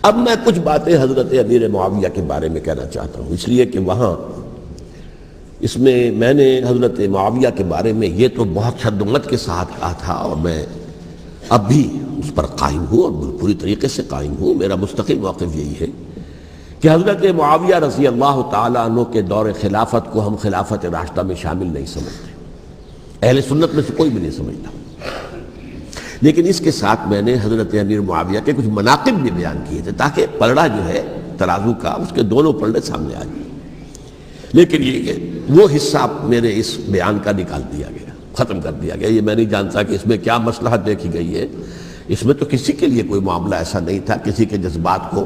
اب میں کچھ باتیں حضرت امیر معاویہ کے بارے میں کہنا چاہتا ہوں، اس لیے کہ وہاں اس میں نے حضرت معاویہ کے بارے میں یہ تو بہت شدت کے ساتھ کہا تھا، اور میں اب بھی اس پر قائم ہوں اور پوری طریقے سے قائم ہوں۔ میرا مستقل موقف یہی ہے کہ حضرت معاویہ رضی اللہ تعالیٰ عنہ کے دور خلافت کو ہم خلافت راشدہ میں شامل نہیں سمجھتے، اہل سنت میں سے کوئی بھی نہیں سمجھتا، لیکن اس کے ساتھ میں نے حضرت امیر معاویہ کے کچھ مناقب بھی بیان کیے تھے تاکہ پلڑا جو ہے ترازو کا اس کے دونوں پلڑے سامنے آ جائیں۔ لیکن یہ کہ وہ حصہ میرے اس بیان کا نکال دیا گیا، ختم کر دیا گیا۔ یہ میں نہیں جانتا کہ اس میں کیا مصلحت دیکھی گئی ہے، اس میں تو کسی کے لیے کوئی معاملہ ایسا نہیں تھا کسی کے جذبات کو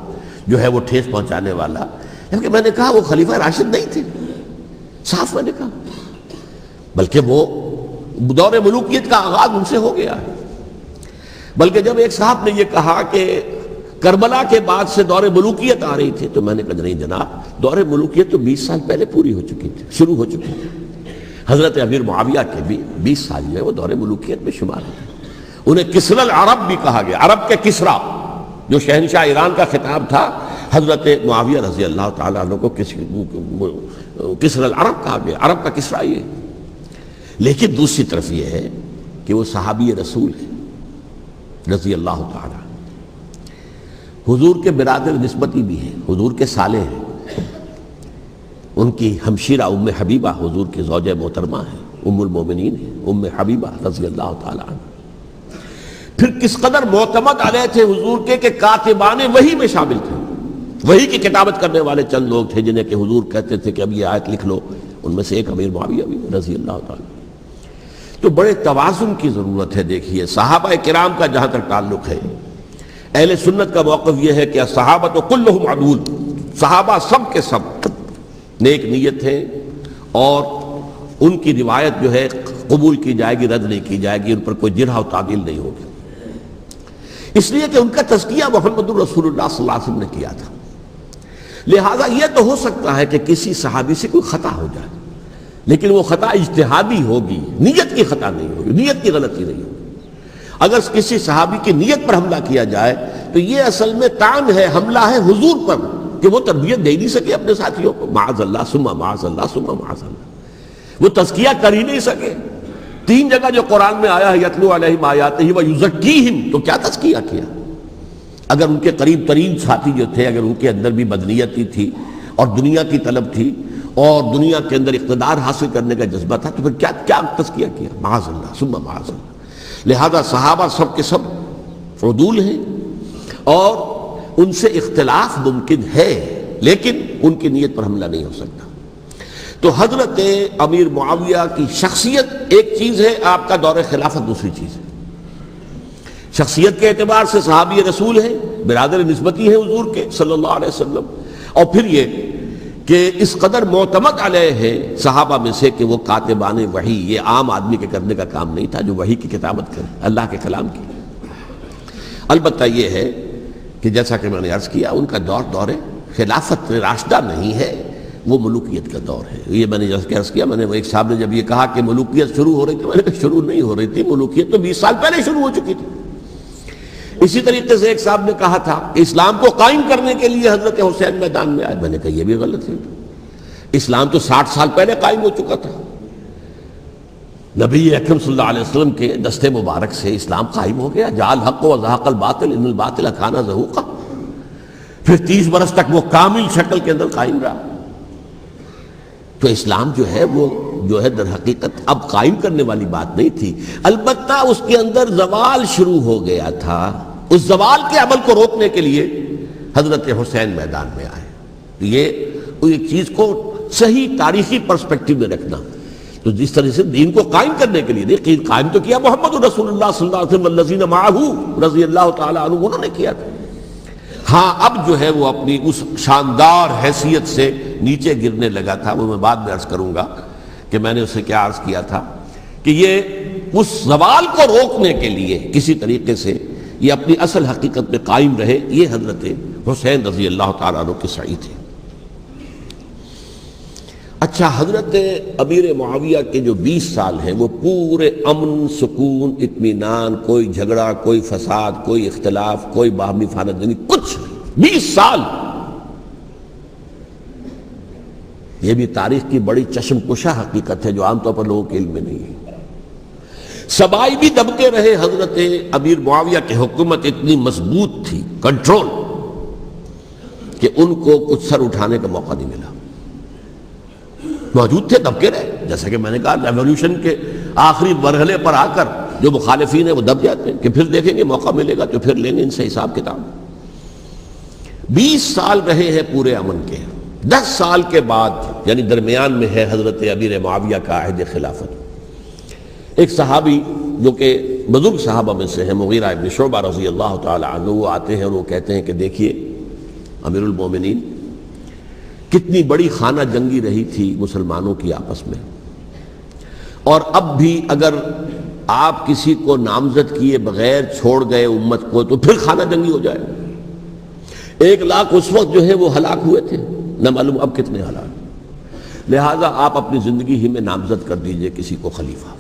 جو ہے وہ ٹھیس پہنچانے والا، کیونکہ میں نے کہا وہ خلیفہ راشد نہیں تھے، صاف میں نے کہا، بلکہ وہ دور ملوکیت کا آغاز ان سے ہو گیا ہے۔ بلکہ جب ایک صاحب نے یہ کہا کہ کربلا کے بعد سے دور ملوکیت آ رہی تھی، تو میں نے کہا نہیں جناب، دور ملوکیت تو 20 سال پہلے پوری ہو چکی تھی، شروع ہو چکی تھی۔ حضرت امیر معاویہ کے بھی 20 سال میں وہ دور ملوکیت میں شمار ہوتے، انہیں کسری العرب بھی کہا گیا، عرب کے کسریٰ، جو شہنشاہ ایران کا خطاب تھا، حضرت معاویہ رضی اللہ تعالیٰ عنہ کو کسری العرب کہا گیا، عرب کا کسریٰ یہ۔ لیکن دوسری طرف یہ ہے کہ وہ صحابی رسول ہے رضی اللہ تعالیٰ، حضور کے برادر نسبتی بھی ہیں، حضور کے صالح ہیں، ان کی ہمشیرہ ام حبیبہ حضور کی زوجہ محترمہ ہیں، ام المومنین ہیں، ام حبیبہ رضی اللہ تعالیٰ عنہ۔ پھر کس قدر معتمد علیہ تھے حضور کے کہ کاتبان وحی میں شامل تھے، وحی کی کتابت کرنے والے چند لوگ تھے جنہیں کہ حضور کہتے تھے کہ اب یہ آیت لکھ لو، ان میں سے ایک امیر معاویہ بھی رضی اللہ تعالیٰ۔ تو بڑے توازن کی ضرورت ہے۔ دیکھیے صحابہ کرام کا جہاں تک تعلق ہے، اہل سنت کا موقف یہ ہے کہ صحابہ کلہم عدول، صحابہ سب کے سب نیک نیت ہیں، اور ان کی روایت جو ہے قبول کی جائے گی، رد نہیں کی جائے گی، ان پر کوئی جرح و تعدیل نہیں ہوگی، اس لیے کہ ان کا تزکیہ محمد الرسول اللہ صلی اللہ علیہ وسلم نے کیا تھا۔ لہٰذا یہ تو ہو سکتا ہے کہ کسی صحابی سے کوئی خطا ہو جائے، لیکن وہ خطا اجتہادی ہوگی، نیت کی خطا نہیں ہوگی، نیت کی غلطی نہیں ہوگی۔ اگر کسی صحابی کی نیت پر حملہ کیا جائے تو یہ اصل میں طعن ہے، حملہ ہے حضور پر کہ وہ تربیت دے نہیں سکے اپنے ساتھیوں کو، معاذ اللہ ثم معاذ اللہ ثم معاذ اللہ، وہ تزکیہ کر ہی نہیں سکے۔ 3 جگہ جو قرآن میں آیا ہے یتلو علیہم آیاتہ ویزکیہم، تو کیا تزکیہ کیا؟ اگر ان کے قریب ترین ساتھی جو تھے، اگر ان کے اندر بھی بدنیتی تھی اور دنیا کی طلب تھی اور دنیا کے اندر اقتدار حاصل کرنے کا جذبہ تھا، تو پھر کیا تزکیہ کیا؟ معاذ اللہ ثم معاذ اللہ۔ لہذا صحابہ سب کے سب عدول ہیں، اور ان سے اختلاف ممکن ہے، لیکن ان کی نیت پر حملہ نہیں ہو سکتا۔ تو حضرت امیر معاویہ کی شخصیت ایک چیز ہے، آپ کا دور خلافت دوسری چیز ہے۔ شخصیت کے اعتبار سے صحابی رسول ہیں، برادر نسبتی ہیں حضور کے صلی اللہ علیہ وسلم، اور پھر یہ کہ اس قدر معتمد علیہ ہے صحابہ میں سے کہ وہ کاتبان وحی، یہ عام آدمی کے کرنے کا کام نہیں تھا جو وحی کی کتابت کرے، اللہ کے کلام کی۔ البتہ یہ ہے کہ جیسا کہ میں نے عرض کیا، ان کا دور خلافت راشدہ نہیں ہے، وہ ملوکیت کا دور ہے۔ یہ میں نے جیسا عرض کیا، میں نے ایک صاحب نے جب یہ کہا کہ ملوکیت شروع ہو رہی تھی، میں نے کہا شروع نہیں ہو رہی تھی، ملوکیت تو 20 سال پہلے شروع ہو چکی تھی۔ اسی طریقے سے ایک صاحب نے کہا تھا کہ اسلام کو قائم کرنے کے لیے حضرت حسین میدان میں آئے، میں نے کہا یہ بھی غلط ہے، اسلام تو 60 سال پہلے قائم ہو چکا تھا، نبی اکرم صلی اللہ علیہ وسلم کے دست مبارک سے اسلام قائم ہو گیا، جاء الحق وزهق الباطل ان الباطل کان زہوقا، پھر 30 برس تک وہ کامل شکل کے اندر قائم رہا۔ تو اسلام جو ہے وہ جو ہے در حقیقت اب قائم کرنے والی بات نہیں تھی، البتہ اس کے اندر زوال شروع ہو گیا تھا، اس زوال کے عمل کو روکنے کے لیے حضرت حسین میدان میں آئے۔ یہ ایک چیز کو صحیح تاریخی پرسپیکٹو میں رکھنا، تو جس طرح سے دین کو قائم کرنے کے لیے دیکھیے قائم تو کیا محمد رسول اللہ صلی اللہ علیہ وسلم والذین معہ رضی اللہ تعالیٰ عنہ، انہوں نے کیا تھا۔ ہاں اب جو ہے وہ اپنی اس شاندار حیثیت سے نیچے گرنے لگا تھا، وہ میں بعد میں عرض کروں گا کہ میں نے اسے کیا عرض کیا تھا کہ یہ اس زوال کو روکنے کے لیے کسی طریقے سے یہ اپنی اصل حقیقت میں قائم رہے، یہ حضرت حسین رضی اللہ تعالیٰ عنہ کے سعی تھے۔ اچھا، حضرت امیر معاویہ کے جو 20 سال ہیں وہ پورے امن، سکون، اطمینان، کوئی جھگڑا، کوئی فساد، کوئی اختلاف، کوئی باہمی فانہ دنی، کچھ نہیں۔ 20 سال. یہ بھی تاریخ کی بڑی چشم کشا حقیقت ہے جو عام طور پر لوگوں کے علم میں نہیں ہے. سبائی بھی دبتے رہے. حضرت امیر معاویہ کی حکومت اتنی مضبوط تھی, کنٹرول, کہ ان کو کچھ سر اٹھانے کا موقع نہیں ملا. موجود تھے, دبکے رہے. جیسا کہ میں نے کہا, ریولیوشن کے آخری مرحلے پر آ کر جو مخالفین ہیں وہ دب جاتے ہیں کہ پھر دیکھیں گے, موقع ملے گا تو پھر لیں گے ان سے حساب کتاب. 20 سال رہے ہیں پورے امن کے. 10 سال کے بعد یعنی درمیان میں ہے حضرت امیر معاویہ کا عہد خلافت. ایک صحابی جو کہ بزرگ صحابہ میں سے ہیں, مغیرہ ابن شعبہ رضی اللہ تعالی عنہ, وہ آتے ہیں اور وہ کہتے ہیں کہ دیکھیے امیر المومنین, کتنی بڑی خانہ جنگی رہی تھی مسلمانوں کی آپس میں, اور اب بھی اگر آپ کسی کو نامزد کیے بغیر چھوڑ گئے امت کو تو پھر خانہ جنگی ہو جائے. 1 لاکھ اس وقت جو ہے وہ ہلاک ہوئے تھے, نہ معلوم اب کتنے ہلاک. لہٰذا آپ اپنی زندگی ہی میں نامزد کر دیجئے کسی کو خلیفہ,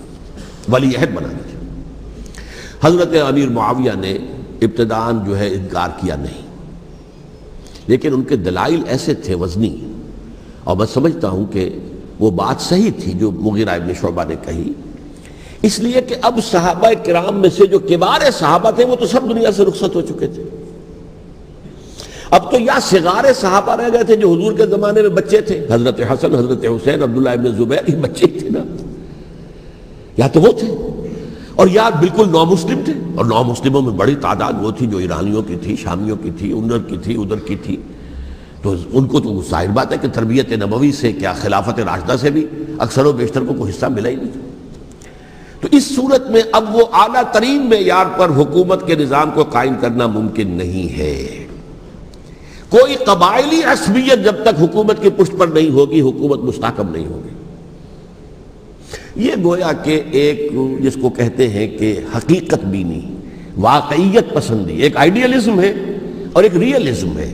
ولی عہد بنا دیجئے. حضرت امیر معاویہ نے ابتداءً جو ہے انکار کیا نہیں, لیکن ان کے دلائل ایسے تھے وزنی, اور میں سمجھتا ہوں کہ وہ بات صحیح تھی جو مغیرہ ابن شعبہ نے کہی, اس لیے کہ اب صحابہ کرام میں سے جو کبار صحابہ تھے وہ تو سب دنیا سے رخصت ہو چکے تھے. اب تو یا صغار صحابہ رہ گئے تھے جو حضور کے زمانے میں بچے تھے, حضرت حسن, حضرت حسین, عبداللہ ابن زبیر, یہ بچے تھے نا, یا تو وہ تھے, اور یا بالکل نو مسلم تھے. اور نو مسلموں میں بڑی تعداد وہ تھی جو ایرانیوں کی تھی, شامیوں کی تھی, ادھر کی تھی, ادھر کی تھی. تو ان کو تو ظاہر بات ہے کہ تربیت نبوی سے کیا خلافت راشدہ سے بھی اکثر و بیشتر کو کوئی حصہ ملا ہی نہیں. تو اس صورت میں اب وہ اعلیٰ ترین معیار پر حکومت کے نظام کو قائم کرنا ممکن نہیں ہے. کوئی قبائلی عصبیت جب تک حکومت کی پشت پر نہیں ہوگی, حکومت مستحکم نہیں ہوگی. یہ گویا کہ ایک جس کو کہتے ہیں کہ حقیقت بینی, واقعیت پسندی, ایک آئیڈیلزم ہے اور ایک ریئلزم ہے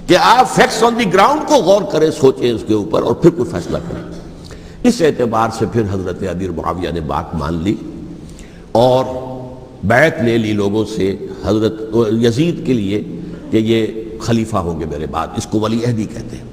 کہ آپ فیکٹس آن دی گراؤنڈ کو غور کریں, سوچیں اس کے اوپر اور پھر کوئی فیصلہ کریں. اس اعتبار سے پھر حضرت امیر معاویہ نے بات مان لی اور بیعت لے لی لوگوں سے حضرت یزید کے لیے کہ یہ خلیفہ ہوں گے میرے بعد. اس کو ولی عہدی کہتے ہیں.